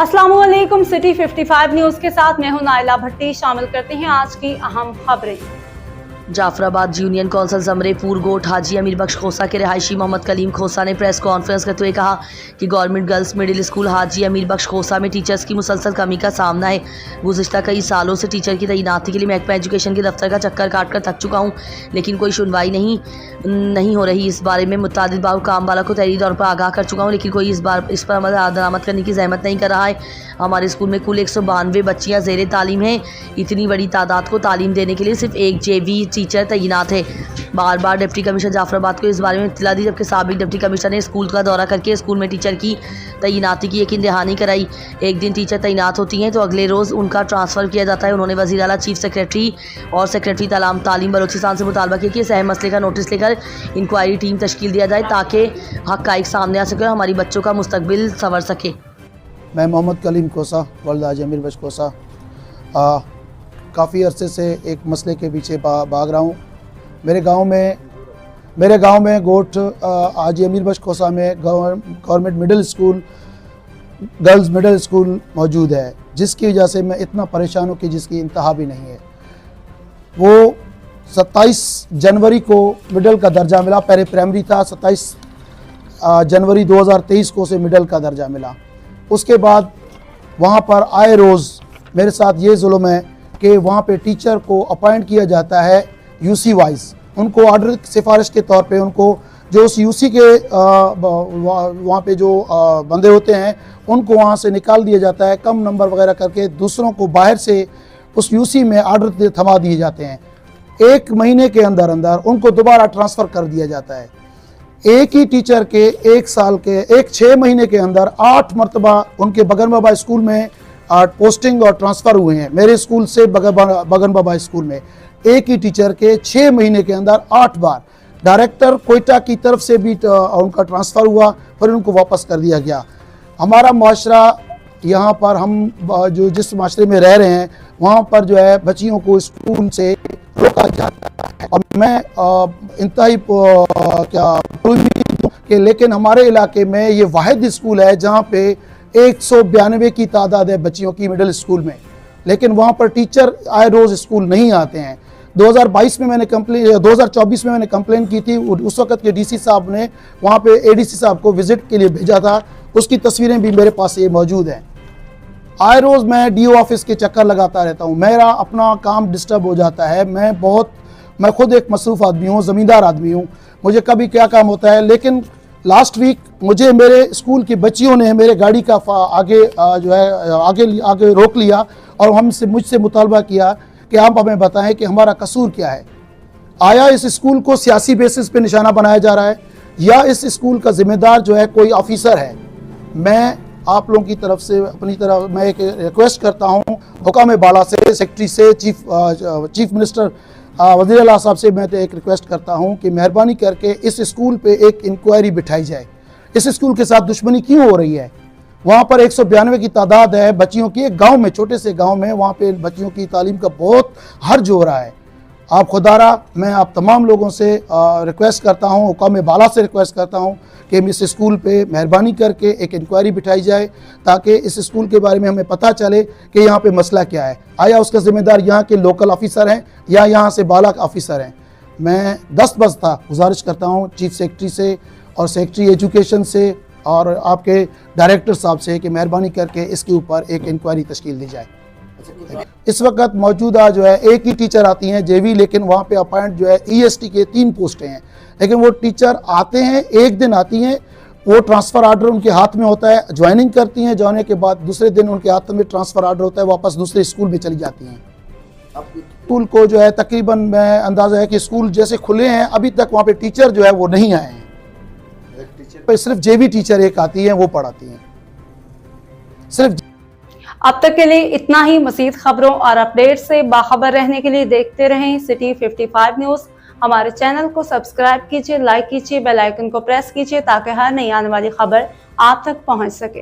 अस्सलामुअलैकुम। City 55 news के साथ मैं हूं नाइला भट्टी। शामिल करते हैं आज की अहम खबरें। जाफराबाद यूनियन कौंसिल जमरे पूरगोट हाजी अमीर बख्श खोसा के रिहायशी मोहम्मद कलीम खोसा ने प्रेस कॉन्फ्रेंस करते हुए कहा कि गवर्नमेंट गर्ल्स मिडिल स्कूल हाजी अमीर बख्श खोसा में टीचर्स की मुसलसल कमी का सामना है। गुज़िश्ता कई सालों से टीचर की तैनाती के लिए महकमा एजुकेशन के दफ्तर का चक्कर काट कर थक चुका हूँ, लेकिन कोई सुनवाई नहीं हो रही। इस बारे में मुतादिद बार काम वाला को तहरीरी तौर पर आगाह कर चुका हूँ, लेकिन कोई इस पर अमल दरामद करने की जहमत नहीं कर रहा है। हमारे स्कूल में कुल 192 बच्चियाँ ज़ेरे तालीम हैं। इतनी बड़ी तादाद को तालीम देने के लिए सिर्फ एक JV टीचर तैनात है। बार बार डिप्टी कमिश्नर जाफराबाद को इस बारे में इत्तला दी, जबकि साबिक डिप्टी कमिश्नर ने स्कूल का दौरा करके स्कूल में टीचर की तैनाती की यकीन दहानी कराई। एक दिन टीचर तैनात होती हैं तो अगले रोज़ उनका ट्रांसफ़र किया जाता है। उन्होंने वज़ीर आला, चीफ सेक्रेटरी और सेक्रेटरी तालीम बलोचिस्तान से मुतालबा किया कि इस अहम मसले का नोटिस लेकर इंक्वायरी टीम तश्कील दिया जाए ताकि हक़ाइक़ सामने आ सके और हमारी बच्चों का मुस्तकबिल संवर सके। मैं मोहम्मद कलीम खोसा वल्द हाजी अमीर बख्श खोसा काफ़ी अरसे से एक मसले के पीछे भाग रहा हूँ। मेरे गांव में गोट हाजी अमीर बख्श खोसा में government middle school girls middle school मौजूद है, जिसकी वजह से मैं इतना परेशान हूँ कि जिसकी इंतहा भी नहीं है। वो 27 जनवरी को मिडिल का दर्जा मिला, पहले प्राइमरी था। 27 जनवरी 2023 को उसे मिडिल का दर्जा मिला। उसके बाद वहाँ पर आए रोज़ मेरे साथ ये जुल्म है कि वहाँ पे टीचर को अपॉइंट किया जाता है UC वाइज। उनको ऑर्डर सिफारिश के तौर पे उनको जो उस UC के वहाँ पे जो बंदे होते हैं उनको वहाँ से निकाल दिया जाता है, कम नंबर वगैरह करके दूसरों को बाहर से उस UC में ऑर्डर थमा दिए जाते हैं। 1 महीने के अंदर उनको दोबारा ट्रांसफ़र कर दिया जाता है। एक ही टीचर के 6 महीने के अंदर 8 मरतबा उनके बगन बाबा स्कूल में पोस्टिंग और ट्रांसफ़र हुए हैं। मेरे स्कूल से बगन बाबा स्कूल में एक ही टीचर के 6 महीने के अंदर 8 बार डायरेक्टर कोयटा की तरफ से भी उनका ट्रांसफ़र हुआ, फिर उनको वापस कर दिया गया। हमारा माशरा यहाँ पर हम जो जिस माशरे में रह रहे हैं वहाँ पर जो है बच्चियों को स्कूल से रोका जाता है। और मैं इंतहाई कि लेकिन हमारे इलाके में ये वाहिद स्कूल है जहाँ पे 192 की तादाद है बच्चियों की मिडिल स्कूल में, लेकिन वहाँ पर टीचर आए रोज़ स्कूल नहीं आते हैं। 2024 में मैंने कंप्लेन की थी। उस वक्त के DC साहब ने वहाँ पे ADC साहब को विज़िट के लिए भेजा था, उसकी तस्वीरें भी मेरे पास ये मौजूद हैं। आए रोज़ मैं DO ऑफिस के चक्कर लगाता रहता हूँ, मेरा अपना काम डिस्टर्ब हो जाता है। मैं खुद एक मसरूफ़ आदमी हूँ, ज़मींदार आदमी हूँ, मुझे कभी क्या काम होता है। लेकिन लास्ट वीक मुझे मेरे स्कूल की बच्चियों ने मेरे गाड़ी का आगे रोक लिया और मुझसे मुतालबा किया कि आप हमें बताएं कि हमारा कसूर क्या है। आया इस स्कूल को सियासी बेसिस पे निशाना बनाया जा रहा है या इस स्कूल का जिम्मेदार जो है कोई ऑफिसर है? मैं आप लोगों की तरफ से मैं एक रिक्वेस्ट करता हूँ हुकाम बाला से, सेक्रेटरी से, चीफ मिनिस्टर वज़ीर आला साहब से मैं तो एक रिक्वेस्ट करता हूं कि मेहरबानी करके इस स्कूल पे एक इंक्वायरी बिठाई जाए। इस स्कूल के साथ दुश्मनी क्यों हो रही है? वहाँ पर 192 की तादाद है बच्चियों की, एक गांव में, छोटे से गांव में वहाँ पे बच्चियों की तालीम का बहुत हर्ज हो रहा है। आप खुदारा मैं आप तमाम लोगों से रिक्वेस्ट करता हूँ, हुकाम बाला से रिक्वेस्ट करता हूँ कि इस स्कूल पे मेहरबानी करके एक इंक्वायरी बिठाई जाए ताकि इस स्कूल के बारे में हमें पता चले कि यहाँ पे मसला क्या है। आया उसका ज़िम्मेदार यहाँ के लोकल ऑफिसर हैं या यहाँ से बाला ऑफिसर हैं? मैं दस्तबस्ता गुजारिश करता हूँ चीफ सेक्रेटरी से और सेक्रेटरी एजुकेशन से और आपके डायरेक्टर साहब से कि मेहरबानी करके इसके ऊपर एक इंक्वायरी तश्कील दी जाए। इस वक्त मौजूदा जो है एक ही टीचर आती हैं JV, लेकिन वहाँ पे अपॉइंट जो है EST के 3 पोस्टें हैं, लेकिन वो टीचर आते हैं, एक दिन आती हैं, वो ट्रांसफ़र ऑर्डर उनके हाथ में होता है, ज्वाइनिंग करती हैं, ज्वाइनिंग के बाद दूसरे दिन उनके हाथ में ट्रांसफ़र ऑर्डर होता है, वापस दूसरे स्कूल में चली जाती हैं। स्कूल को जो है तकरीबन मैं अंदाज़ा है कि स्कूल जैसे खुले हैं अभी तक वहाँ पे टीचर जो है वो नहीं आए हैं। सिर्फ JV टीचर एक आती है, वो पढ़ाती हैं सिर्फ। अब तक के लिए इतना ही। मज़ीद खबरों और अपडेट से बाखबर रहने के लिए देखते रहें सिटी 55 न्यूज़। हमारे चैनल को सब्सक्राइब कीजिए, लाइक कीजिए, बेल आइकन को प्रेस कीजिए ताकि हर नई आने वाली खबर आप तक पहुंच सके।